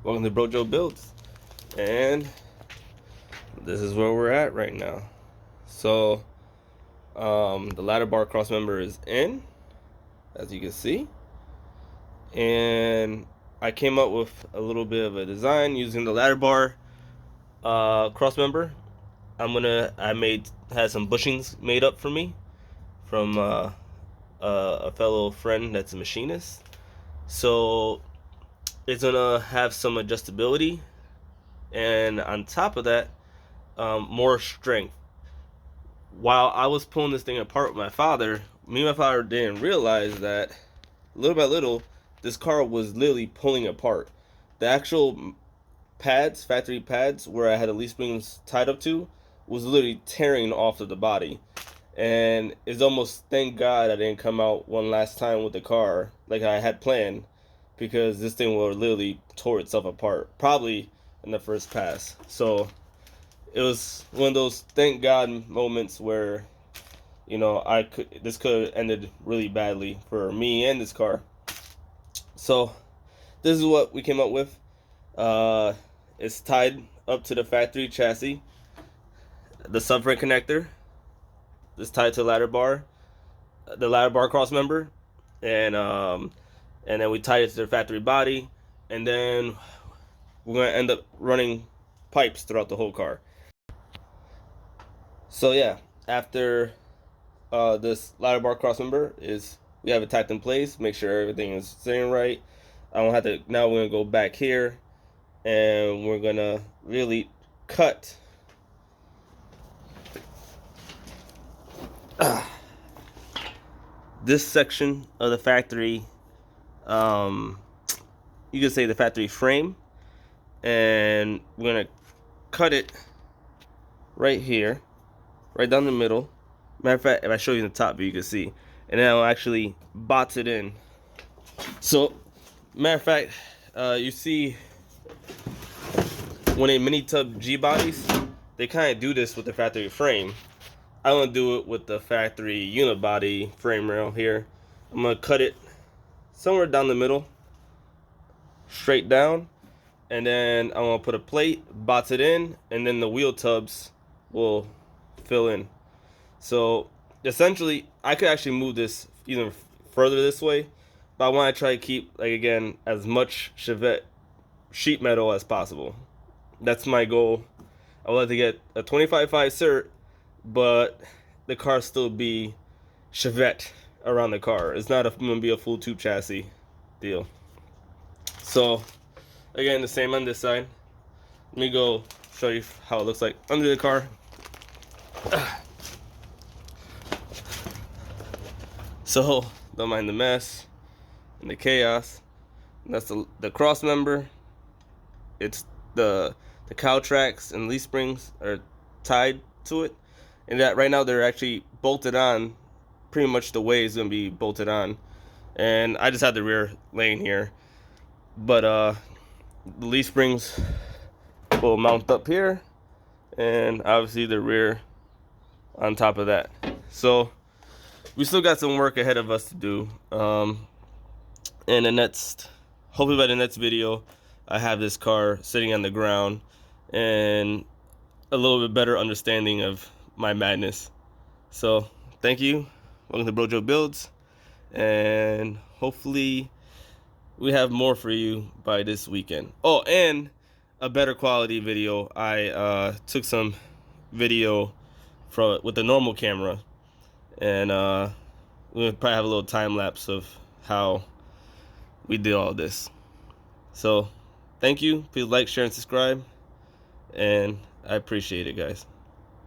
Welcome to Brojo Builds, and this is where we're at right now. So the ladder bar cross member is in, as you can see, and I came up with a little bit of a design using the ladder bar cross member. Had some bushings made up for me from a fellow friend that's a machinist. So it's gonna have some adjustability, and on top of that, more strength. While I was pulling this thing apart with my father, me and my father didn't realize that little by little, this car was literally pulling apart. The actual pads, factory pads, where I had the leaf springs tied up to, was literally tearing off of the body. And it's almost, thank God I didn't come out one last time with the car like I had planned, because this thing would literally tore itself apart, probably in the first pass. So it was one of those thank God moments where, this could have ended really badly for me and this car. So this is what we came up with. It's tied up to the factory chassis. The subframe connector is tied to the ladder bar cross member, and then we tied it to the factory body, and then we're gonna end up running pipes throughout the whole car. So yeah, after this ladder bar cross member we have it tacked in place, make sure everything is sitting right. I don't have to. Now we're gonna go back here, and we're gonna really cut this section of the factory. You could say the factory frame, and we're gonna cut it right here, right down the middle. Matter of fact, if I show you the top view, you can see, and then I'll actually box it in. So, matter of fact, you see when a mini tub G bodies, they kind of do this with the factory frame. I'm gonna do it with the factory unibody frame rail here. I'm gonna cut it somewhere down the middle, straight down, and then I'm gonna put a plate, box it in, and then the wheel tubs will fill in. So essentially, I could actually move this even further this way, but I want to try to keep, like, again, as much Chevette sheet metal as possible. That's my goal. I would like to get a 25.5 cert, but the car still be Chevette around the car. It's not going to be a full tube chassis deal. So again, the same on this side. Let me go show you how it looks like under the car. So don't mind the mess and the chaos. And that's the cross member. It's the cowl tracks and leaf springs are tied to it, and that right now they're actually bolted on pretty much the way it's gonna be bolted on. And I just had the rear laying here, but the leaf springs will mount up here, and obviously the rear on top of that. So we still got some work ahead of us to do. And hopefully by the next video, I have this car sitting on the ground and a little bit better understanding of my madness. So thank you. Welcome to Brojo Builds, and hopefully we have more for you by this weekend. Oh, and a better quality video. I took some video with the normal camera, and we'll probably have a little time lapse of how we did all this. So thank you. Please like, share, and subscribe, and I appreciate it, guys.